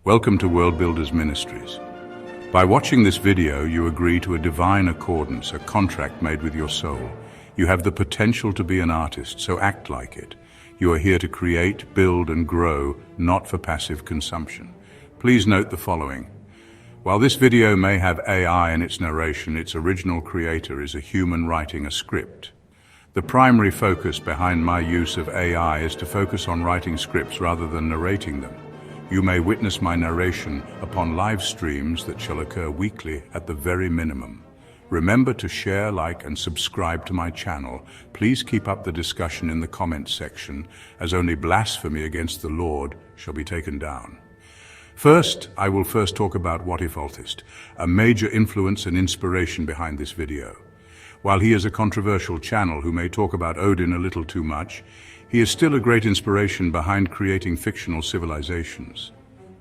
Welcome to Worldbuilders Ministries. By watching this video, you agree to a divine accordance, a contract made with your soul. You have the potential to be an artist, so act like it. You are here to create, build, and grow, not for passive consumption. Please note the following. While this video may have AI in its narration, its original creator is a human writing a script. The primary focus behind my use of AI is to focus on writing scripts rather than narrating them. You may witness my narration upon live streams that shall occur weekly at the very minimum. Remember to share, like, and subscribe to my channel. Please keep up the discussion in the comments section, as only blasphemy against the Lord shall be taken down. I will first talk about What If Altist, a major influence and inspiration behind this video. While he is a controversial channel who may talk about Odin a little too much, he is still a great inspiration behind creating fictional civilizations.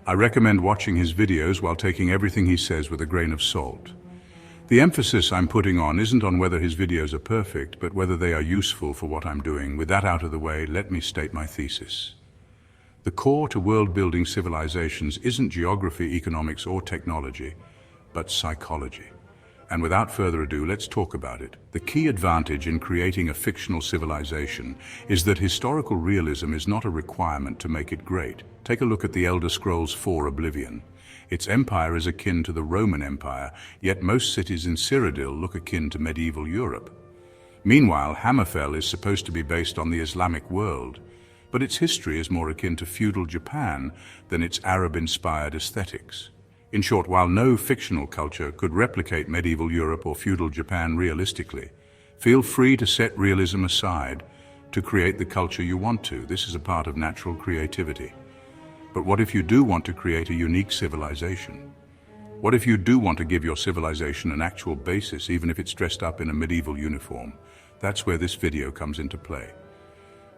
I recommend watching his videos while taking everything he says with a grain of salt. The emphasis I'm putting on isn't on whether his videos are perfect, but whether they are useful for what I'm doing. With that out of the way, let me state my thesis. The core to world-building civilizations isn't geography, economics, or technology, but psychology. And without further ado, let's talk about it. The key advantage in creating a fictional civilization is that historical realism is not a requirement to make it great. Take a look at the Elder Scrolls IV Oblivion. Its empire is akin to the Roman Empire, yet most cities in Cyrodiil look akin to medieval Europe. Meanwhile, Hammerfell is supposed to be based on the Islamic world, but its history is more akin to feudal Japan than its Arab-inspired aesthetics. In short, while no fictional culture could replicate medieval Europe or feudal Japan realistically, feel free to set realism aside to create the culture you want to. This is a part of natural creativity. But what if you do want to create a unique civilization? What if you do want to give your civilization an actual basis, even if it's dressed up in a medieval uniform? That's where this video comes into play.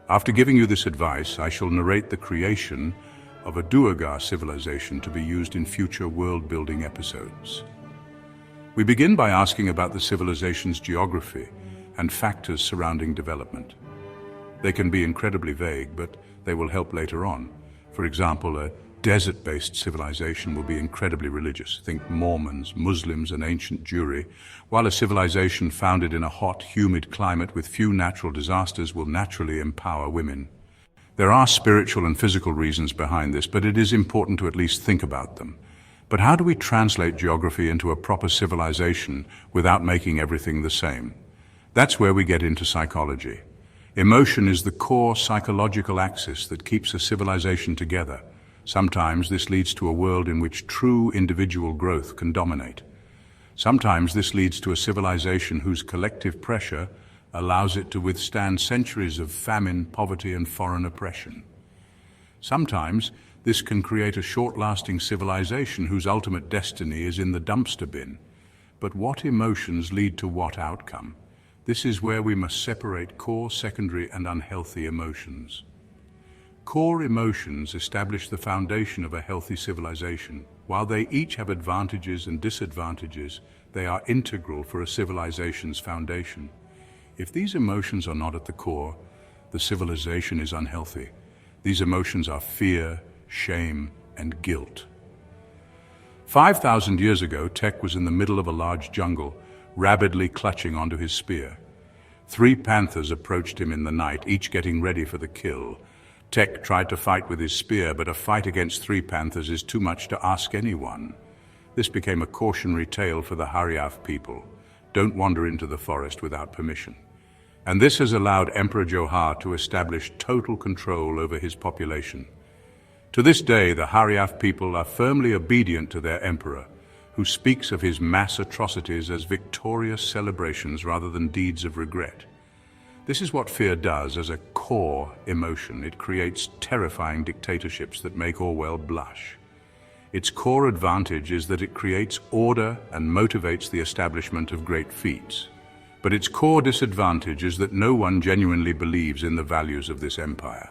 After giving you this advice, I shall narrate the creation of a Duergar civilization to be used in future world-building episodes. We begin by asking about the civilization's geography and factors surrounding development. They can be incredibly vague, but they will help later on. For example, a desert-based civilization will be incredibly religious. Think Mormons, Muslims, and ancient Jewry, while a civilization founded in a hot, humid climate with few natural disasters will naturally empower women. There are spiritual and physical reasons behind this, but it is important to at least think about them. But how do we translate geography into a proper civilization without making everything the same? That's where we get into psychology. Emotion is the core psychological axis that keeps a civilization together. Sometimes this leads to a world in which true individual growth can dominate. Sometimes this leads to a civilization whose collective pressure allows it to withstand centuries of famine, poverty, and foreign oppression. Sometimes this can create a short-lasting civilization whose ultimate destiny is in the dumpster bin. But what emotions lead to what outcome? This is where we must separate core, secondary, and unhealthy emotions. Core emotions establish the foundation of a healthy civilization. While they each have advantages and disadvantages, they are integral for a civilization's foundation. If these emotions are not at the core, the civilization is unhealthy. These emotions are fear, shame, and guilt. 5,000 years ago, Tech was in the middle of a large jungle, rabidly clutching onto his spear. 3 panthers approached him in the night, each getting ready for the kill. Tech tried to fight with his spear, but a fight against 3 panthers is too much to ask anyone. This became a cautionary tale for the Hariaf people. Don't wander into the forest without permission. And this has allowed Emperor Johar to establish total control over his population. To this day, the Hariaf people are firmly obedient to their emperor, who speaks of his mass atrocities as victorious celebrations rather than deeds of regret. This is what fear does as a core emotion. It creates terrifying dictatorships that make Orwell blush. Its core advantage is that it creates order and motivates the establishment of great feats. But its core disadvantage is that no one genuinely believes in the values of this empire.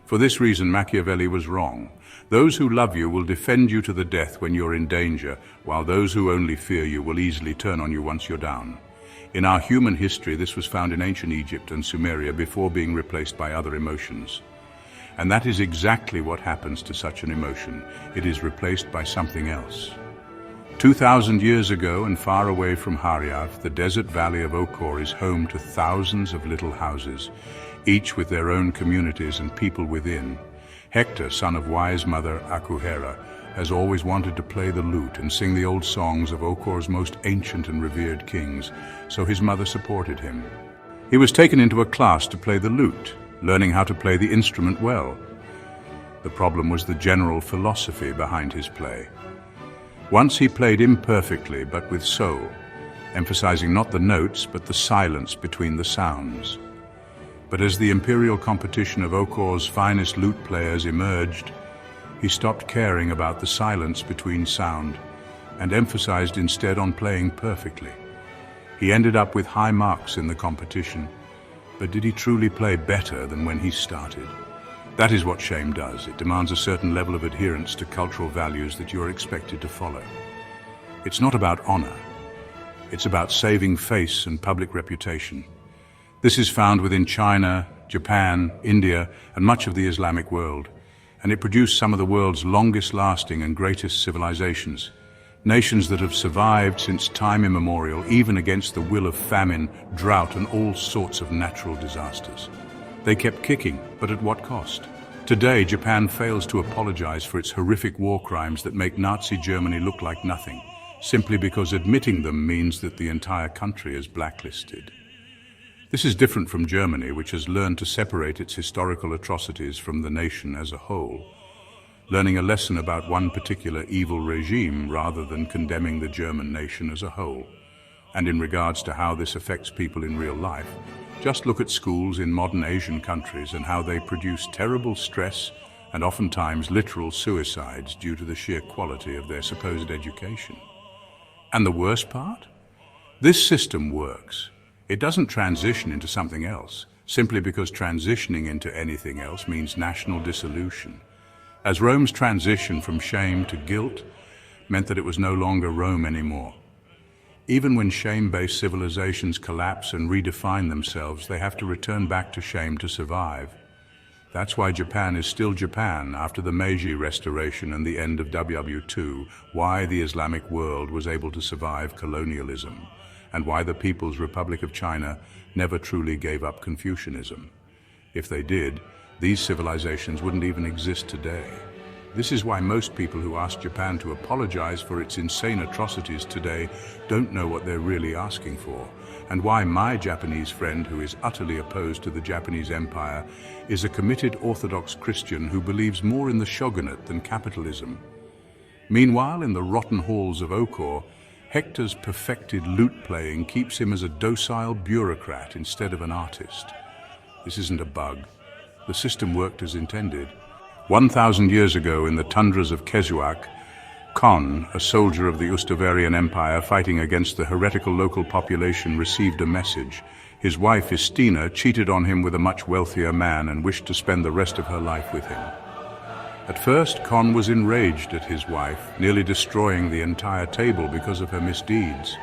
For this reason, Machiavelli was wrong. Those who love you will defend you to the death when you're in danger, while those who only fear you will easily turn on you once you're down. In our human history, this was found in ancient Egypt and Sumeria before being replaced by other emotions. And that is exactly what happens to such an emotion. It is replaced by something else. 2,000 years ago and far away from Haryav, the desert valley of Okor is home to thousands of little houses, each with their own communities and people within. Hector, son of wise mother Akuhera, has always wanted to play the lute and sing the old songs of Okor's most ancient and revered kings, so his mother supported him. He was taken into a class to play the lute, learning how to play the instrument well. The problem was the general philosophy behind his play. Once he played imperfectly but with soul, emphasizing not the notes but the silence between the sounds. But as the imperial competition of Okor's finest lute players emerged, he stopped caring about the silence between sound and emphasized instead on playing perfectly. He ended up with high marks in the competition, but did he truly play better than when he started? That is what shame does. It demands a certain level of adherence to cultural values that you are expected to follow. It's not about honor. It's about saving face and public reputation. This is found within China, Japan, India, and much of the Islamic world, and it produced some of the world's longest-lasting and greatest civilizations, nations that have survived since time immemorial, even against the will of famine, drought, and all sorts of natural disasters. They kept kicking, but at what cost? Today, Japan fails to apologize for its horrific war crimes that make Nazi Germany look like nothing, simply because admitting them means that the entire country is blacklisted. This is different from Germany, which has learned to separate its historical atrocities from the nation as a whole, learning a lesson about one particular evil regime rather than condemning the German nation as a whole. And in regards to how this affects people in real life, just look at schools in modern Asian countries and how they produce terrible stress and oftentimes literal suicides due to the sheer quality of their supposed education. And the worst part? This system works. It doesn't transition into something else, simply because transitioning into anything else means national dissolution. As Rome's transition from shame to guilt meant that it was no longer Rome anymore. Even when shame-based civilizations collapse and redefine themselves, they have to return back to shame to survive. That's why Japan is still Japan after the Meiji Restoration and the end of WW2, why the Islamic world was able to survive colonialism, and why the People's Republic of China never truly gave up Confucianism. If they did, these civilizations wouldn't even exist today. This is why most people who ask Japan to apologize for its insane atrocities today don't know what they're really asking for, and why my Japanese friend, who is utterly opposed to the Japanese Empire, is a committed Orthodox Christian who believes more in the shogunate than capitalism. Meanwhile, in the rotten halls of Okor, Hector's perfected lute playing keeps him as a docile bureaucrat instead of an artist. This isn't a bug. The system worked as intended. 1,000 years ago, in the tundras of Kezuak, Kon, a soldier of the Ustavarian Empire fighting against the heretical local population, received a message. His wife, Istina, cheated on him with a much wealthier man and wished to spend the rest of her life with him. At first, Kon was enraged at his wife, nearly destroying the entire table because of her misdeeds.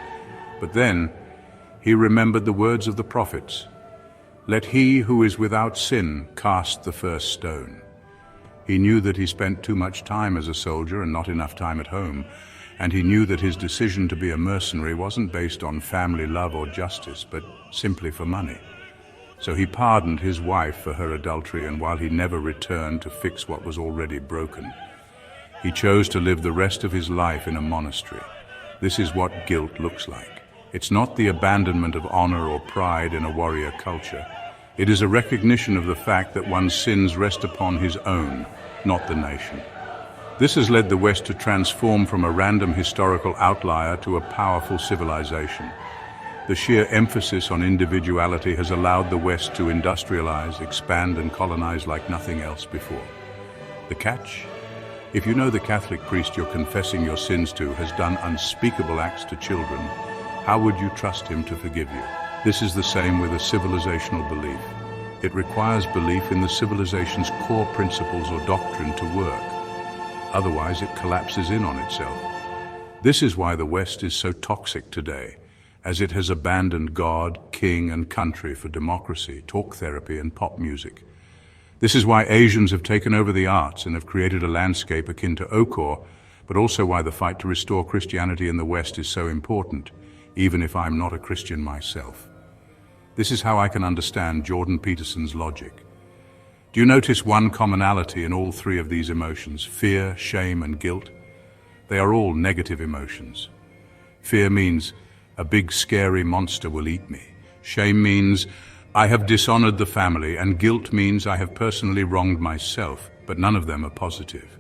But then, he remembered the words of the prophets, "Let he who is without sin cast the first stone." He knew that he spent too much time as a soldier and not enough time at home, and he knew that his decision to be a mercenary wasn't based on family love or justice, but simply for money. So he pardoned his wife for her adultery, and while he never returned to fix what was already broken, he chose to live the rest of his life in a monastery. This is what guilt looks like. It's not the abandonment of honor or pride in a warrior culture. It is a recognition of the fact that one's sins rest upon his own, not the nation. This has led the West to transform from a random historical outlier to a powerful civilization. The sheer emphasis on individuality has allowed the West to industrialize, expand, and colonize like nothing else before. The catch? If you know the Catholic priest you're confessing your sins to has done unspeakable acts to children, how would you trust him to forgive you? This is the same with a civilizational belief. It requires belief in the civilization's core principles or doctrine to work. Otherwise, it collapses in on itself. This is why the West is so toxic today, as it has abandoned God, king, and country for democracy, talk therapy, and pop music. This is why Asians have taken over the arts and have created a landscape akin to ochre, but also why the fight to restore Christianity in the West is so important, even if I'm not a Christian myself. This is how I can understand Jordan Peterson's logic. Do you notice one commonality in all three of these emotions, fear, shame, and guilt? They are all negative emotions. Fear means, a big scary monster will eat me. Shame means, I have dishonored the family, and guilt means I have personally wronged myself, but none of them are positive.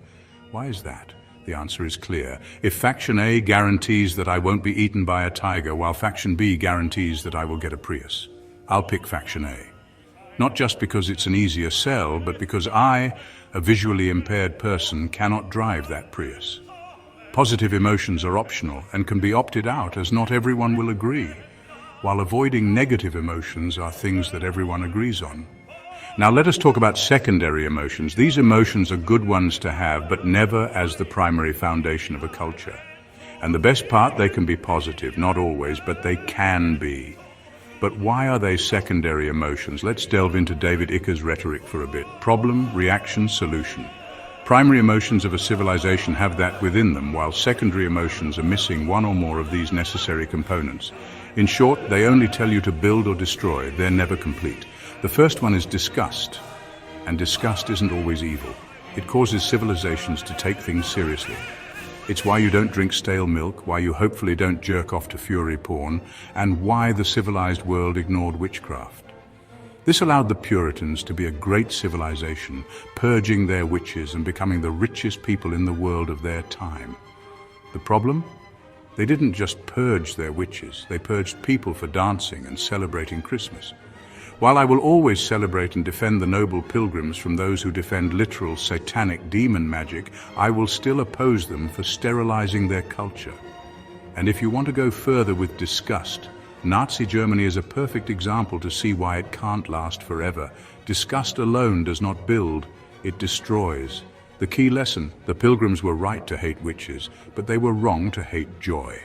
Why is that? The answer is clear. If Faction A guarantees that I won't be eaten by a tiger, while Faction B guarantees that I will get a Prius, I'll pick Faction A. Not just because it's an easier sell, but because I, a visually impaired person, cannot drive that Prius. Positive emotions are optional and can be opted out, as not everyone will agree, while avoiding negative emotions are things that everyone agrees on. Now let us talk about secondary emotions. These emotions are good ones to have, but never as the primary foundation of a culture. And the best part, they can be positive, not always, but they can be. But why are they secondary emotions? Let's delve into David Icker's rhetoric for a bit. Problem, reaction, solution. Primary emotions of a civilization have that within them, while secondary emotions are missing one or more of these necessary components. In short, they only tell you to build or destroy. They're never complete. The first one is disgust. And disgust isn't always evil. It causes civilizations to take things seriously. It's why you don't drink stale milk, why you hopefully don't jerk off to fury porn, and why the civilized world ignored witchcraft. This allowed the Puritans to be a great civilization, purging their witches and becoming the richest people in the world of their time. The problem? They didn't just purge their witches, they purged people for dancing and celebrating Christmas. While I will always celebrate and defend the noble pilgrims from those who defend literal satanic demon magic, I will still oppose them for sterilizing their culture. And if you want to go further with disgust, Nazi Germany is a perfect example to see why it can't last forever. Disgust alone does not build, it destroys. The key lesson, the pilgrims were right to hate witches, but they were wrong to hate joy.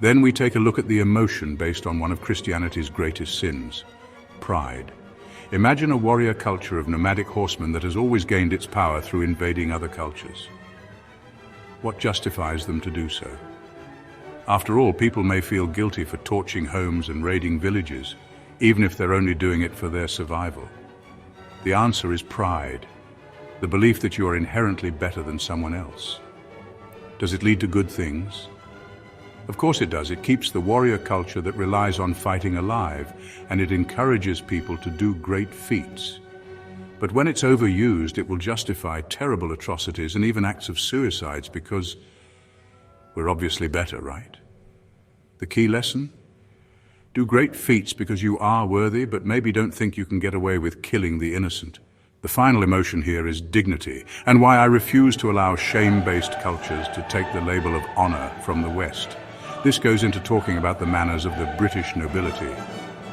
Then we take a look at the emotion based on one of Christianity's greatest sins. Pride. Imagine a warrior culture of nomadic horsemen that has always gained its power through invading other cultures. What justifies them to do so? After all, people may feel guilty for torching homes and raiding villages, even if they're only doing it for their survival. The answer is pride, the belief that you are inherently better than someone else. Does it lead to good things? Of course it does. It keeps the warrior culture that relies on fighting alive, and it encourages people to do great feats. But when it's overused, it will justify terrible atrocities and even acts of suicides because we're obviously better, right? The key lesson? Do great feats because you are worthy, but maybe don't think you can get away with killing the innocent. The final emotion here is dignity, and why I refuse to allow shame-based cultures to take the label of honor from the West. This goes into talking about the manners of the British nobility.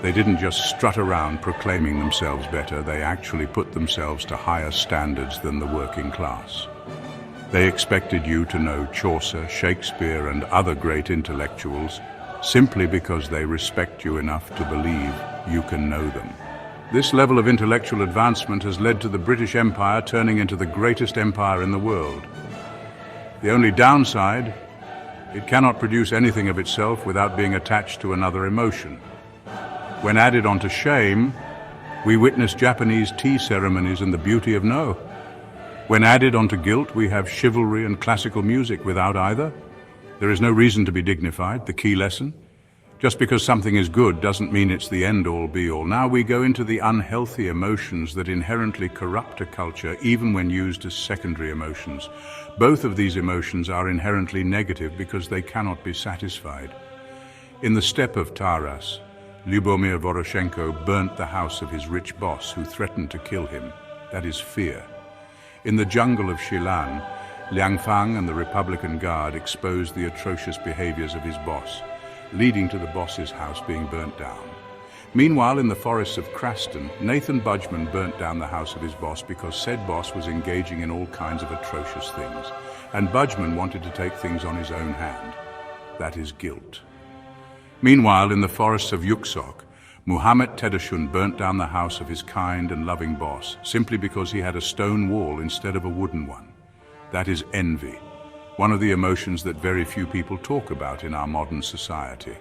They didn't just strut around proclaiming themselves better, they actually put themselves to higher standards than the working class. They expected you to know Chaucer, Shakespeare, and other great intellectuals simply because they respect you enough to believe you can know them. This level of intellectual advancement has led to the British Empire turning into the greatest empire in the world. The only downside, it cannot produce anything of itself without being attached to another emotion. When added onto shame, we witness Japanese tea ceremonies and the beauty of no. When added onto guilt, we have chivalry and classical music. Without either, there is no reason to be dignified. The key lesson? Just because something is good doesn't mean it's the end-all be-all. Now we go into the unhealthy emotions that inherently corrupt a culture, even when used as secondary emotions. Both of these emotions are inherently negative because they cannot be satisfied. In the steppe of Taras, Lyubomir Voroshenko burnt the house of his rich boss who threatened to kill him. That is fear. In the jungle of Shilan, Liang Fang and the Republican Guard exposed the atrocious behaviors of his boss, leading to the boss's house being burnt down. Meanwhile, in the forests of Craston, Nathan Budgeman burnt down the house of his boss because said boss was engaging in all kinds of atrocious things, and Budgeman wanted to take things on his own hand. That is guilt. Meanwhile, in the forests of Yuksok, Muhammad Tedashun burnt down the house of his kind and loving boss simply because he had a stone wall instead of a wooden one. That is envy, one of the emotions that very few people talk about in our modern society.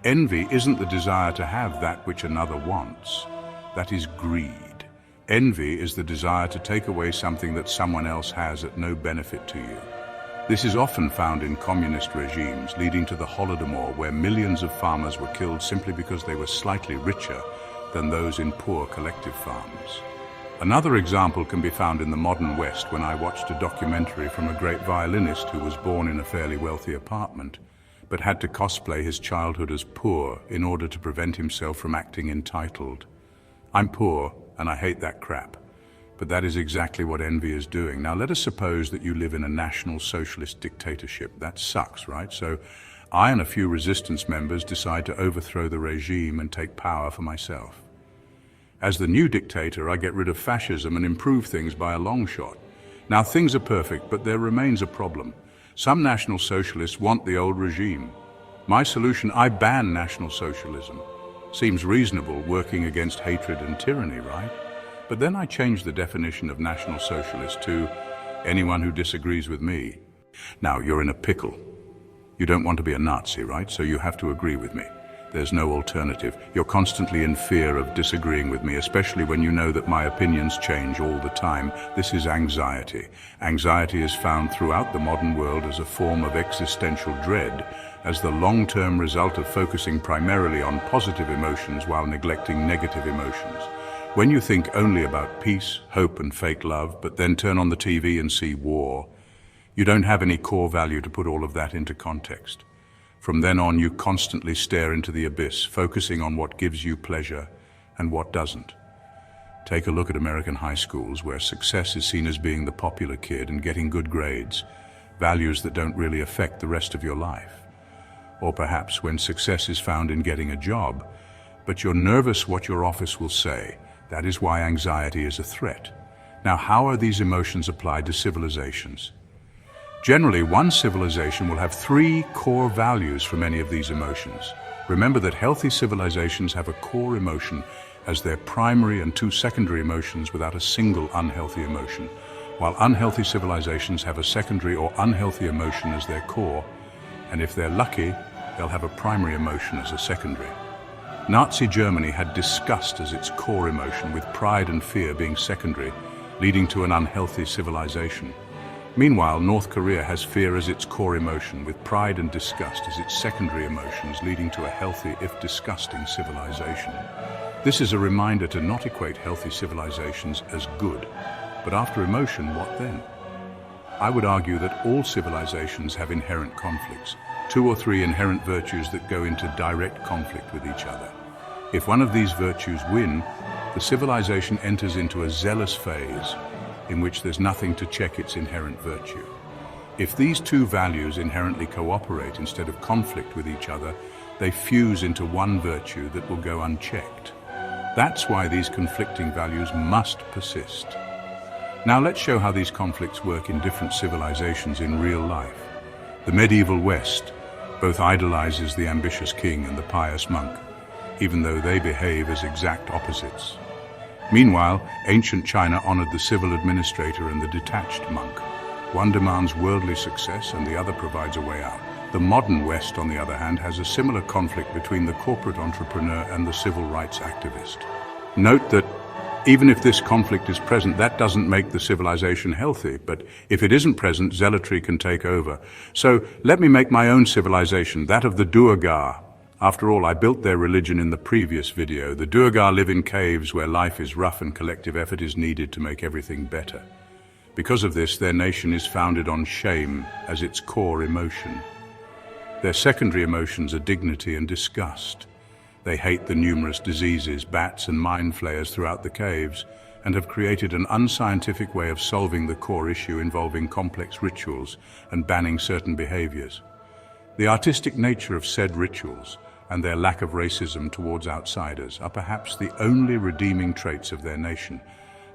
Envy isn't the desire to have that which another wants. That is greed. Envy is the desire to take away something that someone else has at no benefit to you. This is often found in communist regimes, leading to the Holodomor, where millions of farmers were killed simply because they were slightly richer than those in poor collective farms. Another example can be found in the modern West when I watched a documentary from a great violinist who was born in a fairly wealthy apartment, but had to cosplay his childhood as poor in order to prevent himself from acting entitled. I'm poor, and I hate that crap. But that is exactly what envy is doing. Now let us suppose that you live in a national socialist dictatorship. That sucks, right? So I and a few resistance members decide to overthrow the regime and take power for myself. As the new dictator, I get rid of fascism and improve things by a long shot. Now things are perfect, but there remains a problem. Some National Socialists want the old regime. My solution, I ban National Socialism. Seems reasonable, working against hatred and tyranny, right? But then I changed the definition of National Socialist to anyone who disagrees with me. Now, you're in a pickle. You don't want to be a Nazi, right? So you have to agree with me. There's no alternative. You're constantly in fear of disagreeing with me, especially when you know that my opinions change all the time. This is anxiety. Anxiety is found throughout the modern world as a form of existential dread, as the long-term result of focusing primarily on positive emotions while neglecting negative emotions. When you think only about peace, hope, and fake love, but then turn on the TV and see war, you don't have any core value to put all of that into context. From then on, you constantly stare into the abyss, focusing on what gives you pleasure and what doesn't. Take a look at American high schools, where success is seen as being the popular kid and getting good grades, values that don't really affect the rest of your life. Or perhaps when success is found in getting a job, but you're nervous what your office will say. That is why anxiety is a threat. Now, how are these emotions applied to civilizations? Generally, one civilization will have 3 core values for many of these emotions. Remember that healthy civilizations have a core emotion as their primary and 2 secondary emotions without a single unhealthy emotion, while unhealthy civilizations have a secondary or unhealthy emotion as their core, and if they're lucky, they'll have a primary emotion as a secondary. Nazi Germany had disgust as its core emotion, with pride and fear being secondary, leading to an unhealthy civilization. Meanwhile, North Korea has fear as its core emotion, with pride and disgust as its secondary emotions, leading to a healthy, if disgusting, civilization. This is a reminder to not equate healthy civilizations as good. But after emotion, what then? I would argue that all civilizations have inherent conflicts, 2 or 3 inherent virtues that go into direct conflict with each other. If one of these virtues win, the civilization enters into a zealous phase in which there's nothing to check its inherent virtue. If these 2 values inherently cooperate instead of conflict with each other, they fuse into one virtue that will go unchecked. That's why these conflicting values must persist. Now let's show how these conflicts work in different civilizations in real life. The medieval West both idolizes the ambitious king and the pious monk, even though they behave as exact opposites. Meanwhile, ancient China honored the civil administrator and the detached monk. One demands worldly success and the other provides a way out. The modern West, on the other hand, has a similar conflict between the corporate entrepreneur and the civil rights activist. Note that even if this conflict is present, that doesn't make the civilization healthy, but if it isn't present, zealotry can take over. So let me make my own civilization, that of the Duergar. After all, I built their religion in the previous video. The Duergar live in caves where life is rough and collective effort is needed to make everything better. Because of this, their nation is founded on shame as its core emotion. Their secondary emotions are dignity and disgust. They hate the numerous diseases, bats and mind flayers throughout the caves, and have created an unscientific way of solving the core issue involving complex rituals and banning certain behaviors. The artistic nature of said rituals and their lack of racism towards outsiders are perhaps the only redeeming traits of their nation,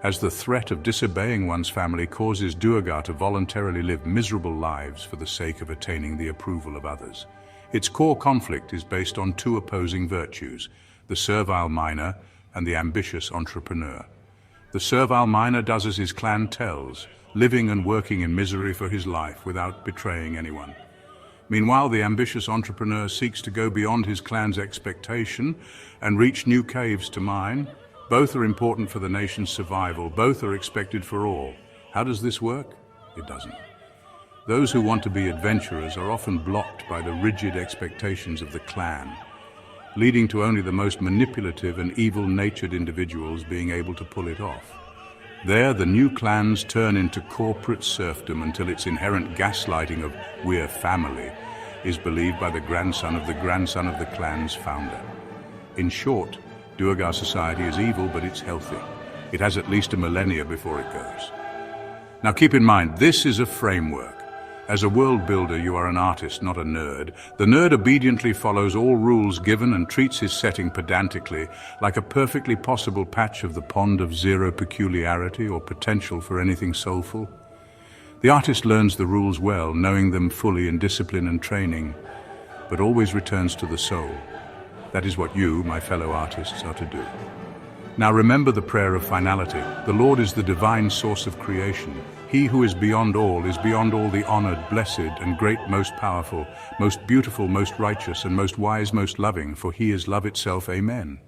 as the threat of disobeying one's family causes Duergar to voluntarily live miserable lives for the sake of attaining the approval of others. Its core conflict is based on 2 opposing virtues, the servile miner, and the ambitious entrepreneur. The servile miner does as his clan tells, living and working in misery for his life without betraying anyone. Meanwhile, the ambitious entrepreneur seeks to go beyond his clan's expectation and reach new caves to mine. Both are important for the nation's survival. Both are expected for all. How does this work? It doesn't. Those who want to be adventurers are often blocked by the rigid expectations of the clan, leading to only the most manipulative and evil-natured individuals being able to pull it off. There, the new clans turn into corporate serfdom until its inherent gaslighting of "we're family" is believed by the grandson of the clan's founder. In short, Duergar society is evil, but it's healthy. It has at least a millennia before it goes. Now keep in mind, this is a framework. As a world builder, you are an artist, not a nerd. The nerd obediently follows all rules given and treats his setting pedantically, like a perfectly possible patch of the pond of zero peculiarity or potential for anything soulful. The artist learns the rules well, knowing them fully in discipline and training, but always returns to the soul. That is what you, my fellow artists, are to do. Now remember the prayer of finality. The Lord is the divine source of creation. He who is beyond all the honored, blessed, and great, most powerful, most beautiful, most righteous, and most wise, most loving, for he is love itself. Amen.